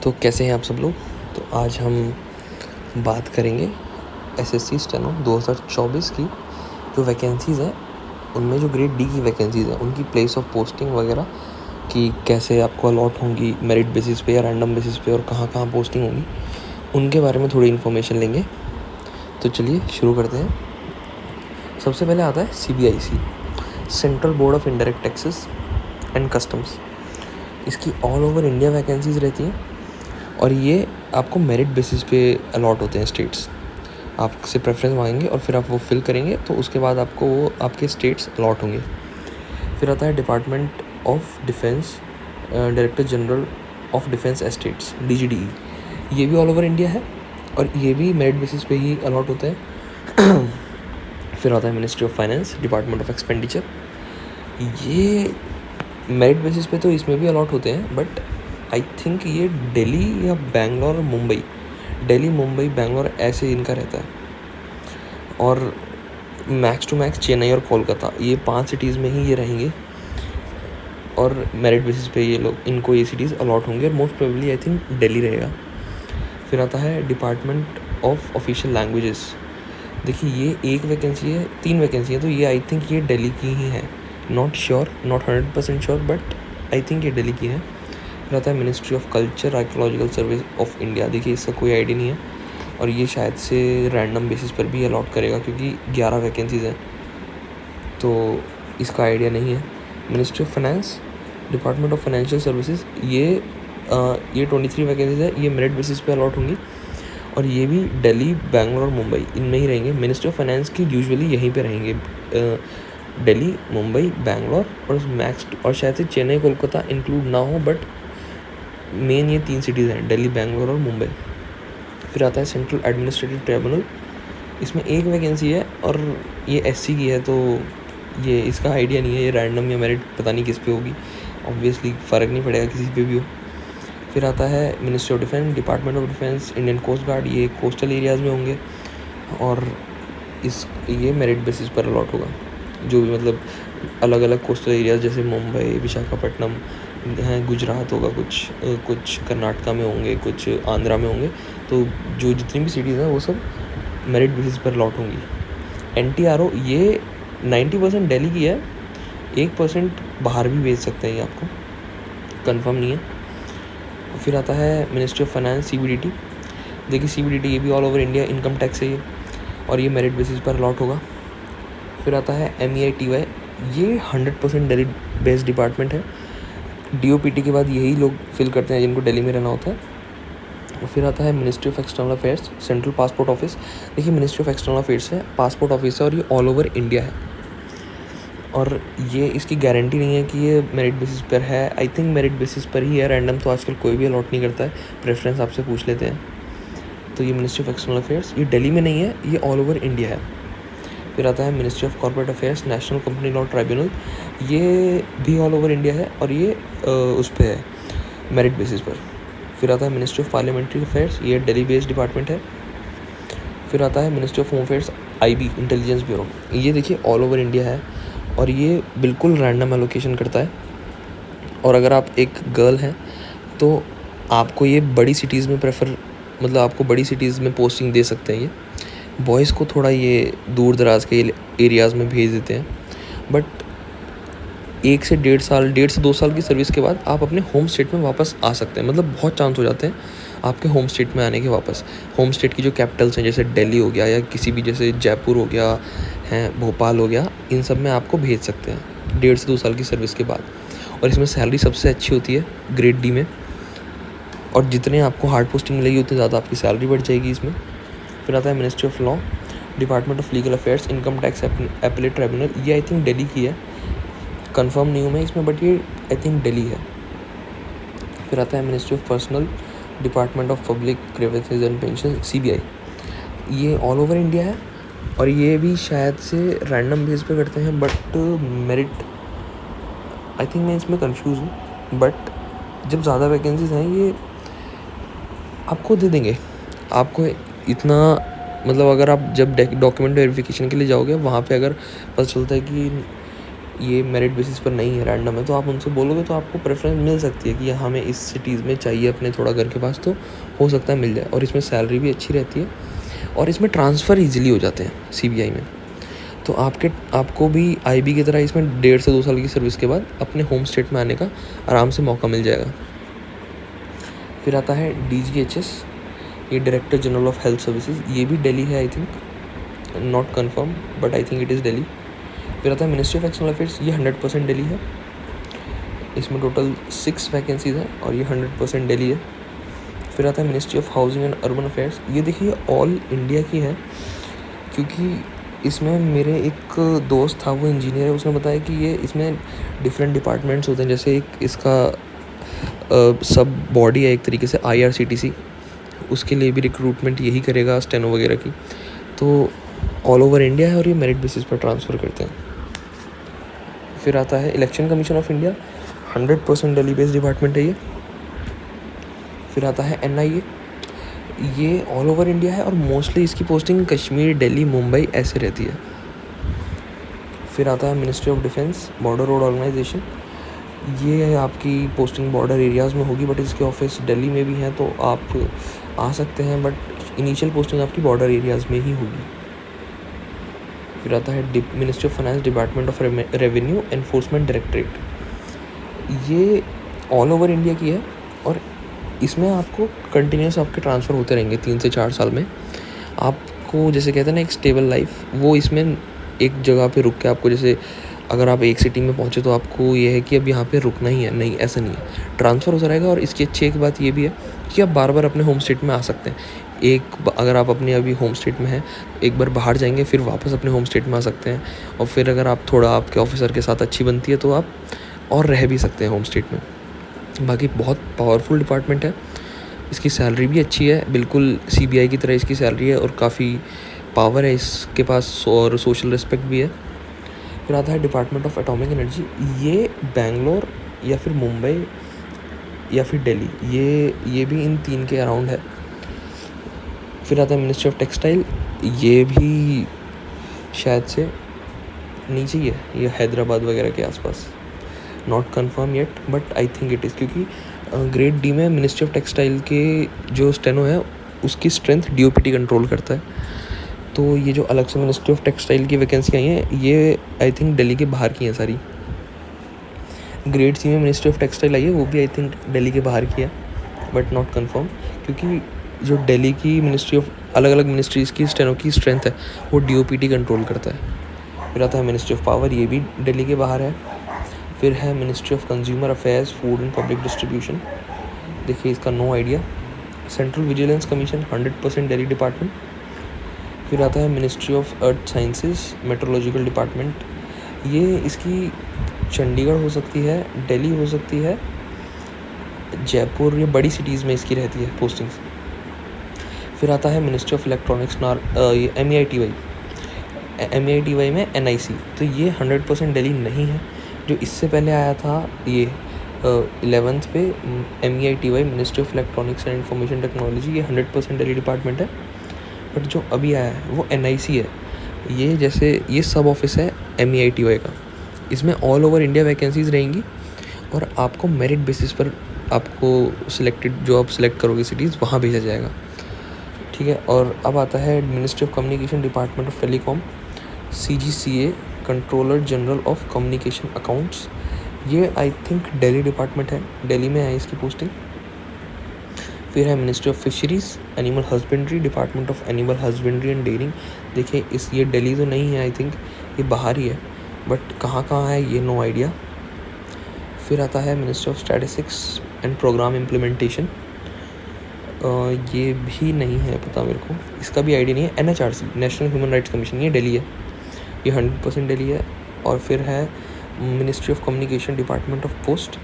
तो कैसे हैं आप सब लोग। तो आज हम बात करेंगे एसएससी स्टेनो 2024 की जो वैकेंसीज़ हैं, उनमें जो ग्रेड डी की वैकेंसीज़ हैं उनकी प्लेस ऑफ पोस्टिंग वगैरह कि कैसे आपको अलॉट होंगी, मेरिट बेसिस पे या रैंडम बेसिस पे, और कहाँ कहाँ पोस्टिंग होंगी, उनके बारे में थोड़ी इन्फॉर्मेशन लेंगे। तो चलिए शुरू करते हैं। सबसे पहले आता है CBIC, central board of indirect taxes and customs. इसकी ऑल ओवर इंडिया वैकेंसीज़ रहती हैं और ये आपको मेरिट बेसिस पे अलॉट होते हैं स्टेट्स। आपसे प्रेफरेंस मांगेंगे और फिर आप वो फिल करेंगे तो उसके बाद आपको वो आपके स्टेट्स अलॉट होंगे। फिर आता है department of defence, director general of defence estates, DGDE। ये भी ऑल ओवर इंडिया है और ये भी मेरिट बेसिस पे ही अलॉट होता है। फिर आता है ministry of finance, department of expenditure. ये मेरिट बेसिस पे तो इसमें भी अलॉट होते हैं, बट आई थिंक ये दिल्ली या बैंगलोर और मुंबई, दिल्ली मुंबई बैंगलोर ऐसे इनका रहता है। और मैक्स टू मैक्स चेन्नई और कोलकाता, ये 5 सिटीज़ में ही ये रहेंगे और मेरिट बेसिस पे ये लोग, इनको ये सिटीज़ अलॉट होंगे और most probably I think Delhi रहेगा। फिर आता है डिपार्टमेंट ऑफ ऑफिशियल लैंग्वेजेस। देखिए ये एक वैकेंसी है, 3 वैकेंसी है, तो ये आई थिंक ये दिल्ली की ही है। Not sure, not 100% sure, but I think ये दिल्ली की है। फिर आता है ministry of culture, archaeological service of India. देखिए इसका कोई आइडिया नहीं है और ये शायद से रैंडम बेसिस पर भी अलॉट करेगा क्योंकि 11 वैकेंसीज़ हैं, तो इसका आइडिया नहीं है। Ministry of finance, department of financial services, ये 23 वैकेंसीज है, ये मेरिट बेसिस पे अलॉट होंगी और ये भी दिल्ली, बैंगलोर और मुंबई इनमें ही रहेंगे। मिनिस्ट्री ऑफ फाइनेंस की यूजुअली यहीं पे रहेंगे, दिल्ली, मुंबई, बैंगलोर और मैक्स, और शायद से चेन्नई कोलकाता इंक्लूड ना हो, बट मेन ये 3 सिटीज़ हैं, दिल्ली, बैंगलोर और मुंबई। फिर आता है सेंट्रल एडमिनिस्ट्रेटिव ट्रिब्यूनल। इसमें एक वैकेंसी है और ये SC की है, तो ये इसका आइडिया नहीं है, ये रैंडम या मेरिट पता नहीं किस पे होगी। ऑब्वियसली फ़र्क नहीं पड़ेगा किसी पे भी हो। फिर आता है ministry of defence, department of defence, Indian coast guard, ये कोस्टल एरियाज़ में होंगे और ये मेरिट बेसिस पर अलॉट होगा। जो भी मतलब अलग अलग कोस्टल एरियाज़ जैसे मुंबई, विशाखापट्टनम हैं, गुजरात होगा, कुछ कर्नाटका में होंगे, कुछ आंध्रा में होंगे, तो जो जितनी भी सिटीज़ हैं वो सब मेरिट बेसिस पर अलॉट होंगी। NTRO ये 90% दिल्ली की है, 1% बाहर भी भेज सकते हैं, ये आपको कंफर्म नहीं है। फिर आता है मिनिस्ट्री ऑफ फाइनेंस, CBDT। देखिए CBDT ये भी all over India income tax है ये, और ये मेरिट बेसिस पर अलॉट होगा। फिर आता है MEITY, ये 100% दिल्ली बेस्ड डिपार्टमेंट है। DOPT के बाद यही लोग फिल करते हैं जिनको दिल्ली में रहना होता है। फिर आता है ministry of external affairs, central passport office. देखिए मिनिस्ट्री ऑफ एक्सटर्नल अफेयर्स है, पासपोर्ट ऑफिस है और ये ऑल ओवर इंडिया है और ये इसकी गारंटी नहीं है कि ये मेरिट बेसिस पर है। आई थिंक मेरिट बेसिस पर ही है, रैंडम तो आजकल कोई भी अलॉट नहीं करता है, प्रेफरेंस आपसे पूछ लेते हैं। तो ये मिनिस्ट्री ऑफ एक्सटर्नल अफेयर्स, ये दिल्ली में नहीं है, ये ऑल ओवर इंडिया है। फिर आता है ministry of corporate affairs, national company law tribunal, ये भी ऑल ओवर इंडिया है और ये उस पर है मेरिट बेसिस पर। फिर आता है मिनिस्ट्री ऑफ पार्लियामेंट्री अफेयर्स, ये दिल्ली बेस्ड डिपार्टमेंट है। फिर आता है ministry of home affairs, IB, intelligence bureau. ये देखिए ऑल ओवर इंडिया है और ये बिल्कुल रैंडम एलोकेशन करता है। और अगर आप एक गर्ल हैं तो आपको ये बड़ी सिटीज़ में मतलब आपको बड़ी सिटीज़ में पोस्टिंग दे सकते हैं। ये बॉयज़ को थोड़ा ये दूर दराज के एरियाज़ में भेज देते हैं, बट 1 से 1.5 साल की सर्विस के बाद आप अपने होम स्टेट में वापस आ सकते हैं। मतलब बहुत चांस हो जाते हैं आपके होम स्टेट में आने के वापस। होम स्टेट की जो कैपिटल्स हैं जैसे दिल्ली हो गया या किसी भी जैसे जयपुर हो गया है, भोपाल हो गया, इन सब में आपको भेज सकते हैं 1.5 से 2 साल की सर्विस के बाद। और इसमें सैलरी सबसे अच्छी होती है ग्रेड डी में, और जितने आपको हार्ड पोस्टिंग मिलेगी उतनी ज़्यादा आपकी सैलरी बढ़ जाएगी इसमें। फिर आता है ministry of law, department of legal affairs, income tax appellate tribunal, ये आई थिंक दिल्ली की है, कंफर्म नहीं हूँ मैं इसमें, बट ये आई थिंक दिल्ली है। फिर आता है ministry of personal, department of public grievances and pension, CBI, ये ऑल ओवर इंडिया है और ये भी शायद से रैंडम बेस पे करते हैं, बट मेरिट आई थिंक मैं इसमें कंफ्यूज हूँ, बट जब ज़्यादा वैकेंसीज हैं ये आपको दे देंगे। आपको इतना मतलब अगर आप जब डॉक्यूमेंट वेरिफिकेशन के लिए जाओगे वहाँ पे अगर पता चलता है कि ये मेरिट बेसिस पर नहीं है, रैंडम है, तो आप उनसे बोलोगे तो आपको प्रेफरेंस मिल सकती है कि हमें इस सिटीज़ में चाहिए अपने थोड़ा घर के पास, तो हो सकता है मिल जाए। और इसमें सैलरी भी अच्छी रहती है और इसमें ट्रांसफ़र ईजिली हो जाते हैं सीबीआई में। तो आपको भी आईबी की तरह इसमें 1.5 से 2 साल की सर्विस के बाद अपने होम स्टेट में आने का आराम से मौका मिल जाएगा। फिर आता है DGHS, ये director general of health services, ये भी दिल्ली है I think, not confirm but I think it is Delhi. फिर आता है मिनिस्ट्री ऑफ एक्सटर्नल अफेयर्स, ये 100% दिल्ली है। इसमें टोटल 6 वैकेंसीज़ हैं और ये 100% दिल्ली है। फिर आता है ministry of housing and urban affairs, ये देखिए ऑल इंडिया की है, क्योंकि इसमें मेरे एक दोस्त था, वो इंजीनियर है, उसने बताया कि ये इसमें डिफरेंट डिपार्टमेंट्स होते हैं। जैसे एक इसका सब बॉडी है एक तरीके से IRCTC, उसके लिए भी रिक्रूटमेंट यही करेगा स्टेनो वगैरह की। तो ऑल ओवर इंडिया है और ये मेरिट बेसिस पर ट्रांसफ़र करते हैं। फिर आता है election commission of India, 100% Delhi based department है ये। फिर आता है NIA, ये ऑल ओवर इंडिया है और मोस्टली इसकी पोस्टिंग कश्मीर, दिल्ली, मुंबई ऐसे रहती है। फिर आता है ministry of defence, border road organisation, ये आपकी पोस्टिंग बॉर्डर एरियाज़ में होगी, बट इसके ऑफिस दिल्ली में भी हैं, तो आप आ सकते हैं, बट इनिशियल पोस्टिंग आपकी बॉर्डर एरियाज़ में ही होगी। फिर आता है ministry of finance, department of revenue enforcement directorate, ये ऑल ओवर इंडिया की है और इसमें आपको कंटिन्यूस आपके ट्रांसफ़र होते रहेंगे 3 से 4 साल में। आपको जैसे कहते हैं ना एक स्टेबल लाइफ, वो इसमें एक जगह पे रुक के आपको, जैसे अगर आप एक सिटी में पहुँचे तो आपको ये है कि अब यहाँ पे रुकना ही है, नहीं ऐसा नहीं है, ट्रांसफ़र होता रहेगा। और इसकी अच्छी एक बात ये भी है कि आप बार बार अपने होम स्टेट में आ सकते हैं। अगर आप अपने अभी होम स्टेट में हैं, एक बार बाहर जाएंगे फिर वापस अपने होम स्टेट में आ सकते हैं, और फिर अगर आप थोड़ा आपके ऑफिसर के साथ अच्छी बनती है तो आप और रह भी सकते हैं होम स्टेट में। बाकी बहुत पावरफुल डिपार्टमेंट है, इसकी सैलरी भी अच्छी है, बिल्कुल CBI की तरह इसकी सैलरी है और काफ़ी पावर है इसके पास और सोशल रिस्पेक्ट भी है। फिर आता है डिपार्टमेंट ऑफ एटॉमिक एनर्जी, ये बेंगलोर या फिर मुंबई या फिर दिल्ली, ये भी इन 3 के अराउंड है। फिर आता है मिनिस्ट्री ऑफ टेक्सटाइल, ये भी शायद से नीचे ही है, ये हैदराबाद वगैरह के आसपास, not confirm yet but I think it is, क्योंकि ग्रेड D में मिनिस्ट्री ऑफ टेक्सटाइल के जो स्टेनो है उसकी स्ट्रेंथ DOPT कंट्रोल करता है। तो ये जो अलग से मिनिस्ट्री ऑफ टेक्सटाइल की वैकेंसी आई हैं, ये आई थिंक दिल्ली के बाहर की हैं सारी। ग्रेड C में मिनिस्ट्री ऑफ टेक्सटाइल आई है, वो भी आई थिंक दिल्ली के बाहर की है बट नॉट कन्फर्म, क्योंकि जो दिल्ली की मिनिस्ट्री ऑफ अलग अलग मिनिस्ट्रीज़ की स्टेनो की स्ट्रेंथ है वो DOPT कंट्रोल करता है। फिर आता है मिनिस्ट्री ऑफ पावर, ये भी दिल्ली के बाहर है। फिर है ministry of consumer affairs, food and public distribution, देखिए इसका no idea. Central vigilance commission, 100% Delhi department. फिर आता है ministry of earth sciences, metrological department, ये इसकी चंडीगढ़ हो सकती है, दिल्ली हो सकती है, जयपुर, ये बड़ी सिटीज़ में इसकी रहती है पोस्टिंग्स। फिर आता है मिनिस्ट्री ऑफ इलेक्ट्रॉनिक्स, ये MEITY में NIC, तो ये 100% दिल्ली नहीं है। जो इससे पहले आया था ये 11th पे MEITY, ministry of electronics and information technology, ये 100% दिल्ली डिपार्टमेंट है। बट जो अभी आया है वो NIC है, ये जैसे ये सब ऑफिस है MEITY का, इसमें ऑल ओवर इंडिया वैकेंसीज़ रहेंगी और आपको मेरिट बेसिस पर आपको सिलेक्टेड जो आप सिलेक्ट करोगे सिटीज़ वहाँ भेजा जाएगा, ठीक है। और अब आता है ministry of communication, department of telecom, CGCA, controller general of communication accounts, ये आई थिंक दिल्ली डिपार्टमेंट है, दिल्ली में है इसकी पोस्टिंग। फिर है ministry of fisheries, animal husbandry, department of animal husbandry and dairying, देखिए ये दिल्ली तो नहीं है, आई थिंक ये बाहर ही है, बट कहाँ है ये नो आइडिया। फिर आता है ministry of statistics and programme implementation, ये भी नहीं है पता मेरे को, इसका भी आइडिया नहीं है। NHRC, national human rights commission, ये दिल्ली है, ये 100% दिल्ली है। और फिर है ministry of communication, department of post,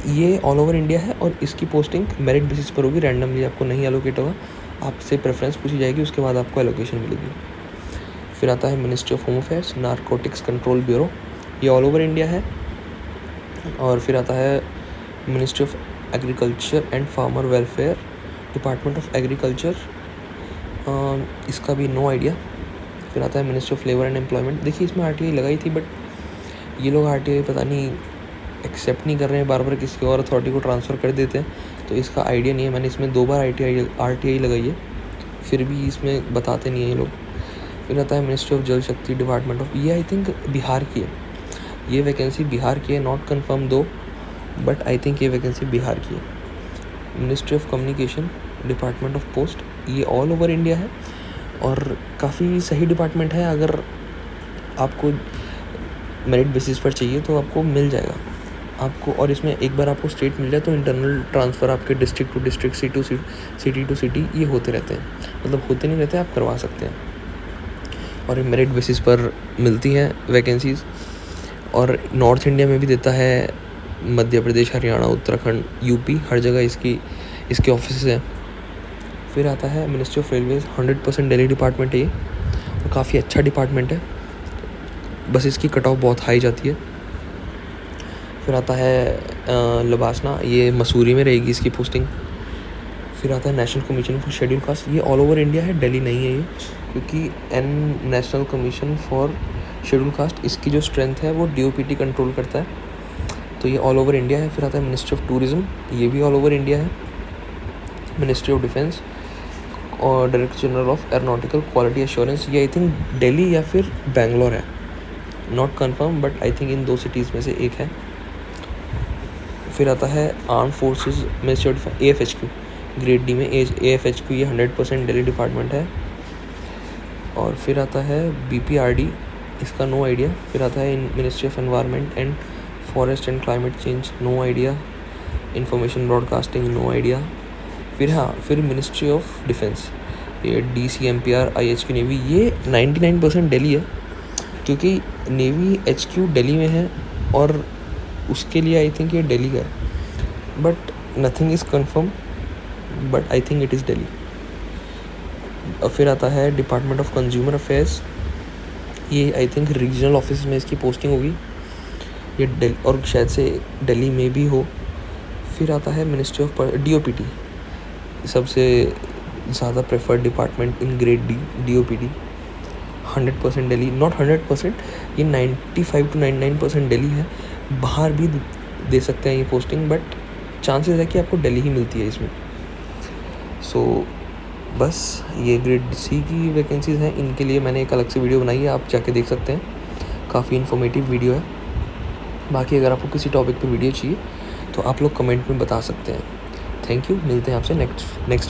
ये ऑल ओवर इंडिया है और इसकी पोस्टिंग मेरिट बेसिस पर होगी, रैंडमली आपको नहीं एलोकेट होगा, आपसे प्रेफरेंस पूछी जाएगी, उसके बाद आपको एलोकेशन मिलेगी। फिर आता है ministry of home affairs, narcotics control bureau, ये ऑल ओवर इंडिया है। और फिर आता है ministry of agriculture and farmer welfare, department of agriculture, इसका भी नो आइडिया। फिर आता है ministry of labour and employment, देखिए इसमें RTI लगाई थी बट ये लोग RTI पता नहीं एक्सेप्ट नहीं कर रहे हैं, बार बार किसी और अथॉरिटी को ट्रांसफ़र कर देते हैं, तो इसका आइडिया नहीं है। मैंने इसमें 2 बार RTI लगाई है, फिर भी इसमें बताते नहीं हैं ये लोग। फिर आता है मिनिस्ट्री ऑफ जल शक्ति, डिपार्टमेंट ऑफ, ये आई थिंक बिहार की है, ये वैकेंसी बिहार की है, नॉट कन्फर्म दो, बट आई थिंक ये वैकेंसी बिहार की है। Ministry of communication, department of post, ये ऑल ओवर इंडिया है और काफ़ी सही डिपार्टमेंट है। अगर आपको मेरिट बेसिस पर चाहिए तो आपको मिल जाएगा आपको, और इसमें एक बार आपको स्टेट मिल जाए तो इंटरनल ट्रांसफ़र आपके district to district, city to city ये होते रहते हैं, मतलब होते नहीं रहते, आप करवा सकते हैं। और मेरिट बेसिस पर मिलती हैं वैकेंसीज़, और नॉर्थ इंडिया में भी देता है, मध्य प्रदेश, हरियाणा, उत्तराखंड, यूपी, हर जगह इसके ऑफिस हैं। फिर आता है ministry of Railways, 100% Delhi department है ये, और काफ़ी अच्छा डिपार्टमेंट है, बस इसकी कट ऑफ बहुत हाई जाती है। फिर आता है लबासना, ये मसूरी में रहेगी इसकी पोस्टिंग। फिर आता है national commission for schedule caste, ये ऑल ओवर इंडिया है, दिल्ली नहीं है ये, क्योंकि national commission for schedule caste, इसकी जो स्ट्रेंथ है वो DOPT कंट्रोल करता है, तो ये ऑल ओवर इंडिया है। फिर आता है मिनिस्ट्री ऑफ टूरिज़्म, ये भी ऑल ओवर इंडिया है। मिनिस्ट्री ऑफ डिफेंस और director general of aeronautical quality assurance, ये आई थिंक दिल्ली या फिर बेंगलोर है, not confirm, but I think in 2 cities में से एक है। फिर आता है arm forces ministry of AFHQ, grade D में AFHQ, ये 100% दिल्ली डिपार्टमेंट है। और फिर आता है BPRD, इसका नो आइडिया। फिर आता है ministry of environment and forest and climate change, no idea. Information broadcasting, no idea. फिर मिनिस्ट्री ऑफ डिफेंस, ये DCMPR IHQ नेवी, ये 99% दिल्ली है, क्योंकि नेवी HQ दिल्ली में है और उसके लिए आई थिंक ये दिल्ली का है, but nothing is confirm, but I think it is Delhi. फिर आता है डिपार्टमेंट ऑफ कंज्यूमर अफेयर्स, ये आई थिंक रीजनल ऑफिस में इसकी पोस्टिंग होगी, ये दिल्ली और शायद से दिल्ली में भी हो। फिर आता है मिनिस्ट्री ऑफ DOPT, सबसे ज़्यादा preferred department in grade D, DOPT 100% Delhi, not 100%, ये 95 to 99% दिल्ली है। बाहर भी दे सकते हैं ये पोस्टिंग, बट चांसेस है कि आपको दिल्ली ही मिलती है इसमें। सो बस ये ग्रेड C की वैकेंसीज़ हैं, इनके लिए मैंने एक अलग से वीडियो बनाई है, आप जाके देख सकते हैं, काफ़ी इन्फॉर्मेटिव वीडियो है। बाकी अगर आपको किसी टॉपिक पे वीडियो चाहिए तो आप लोग कमेंट में बता सकते हैं। थैंक यू, मिलते हैं आपसे नेक्स्ट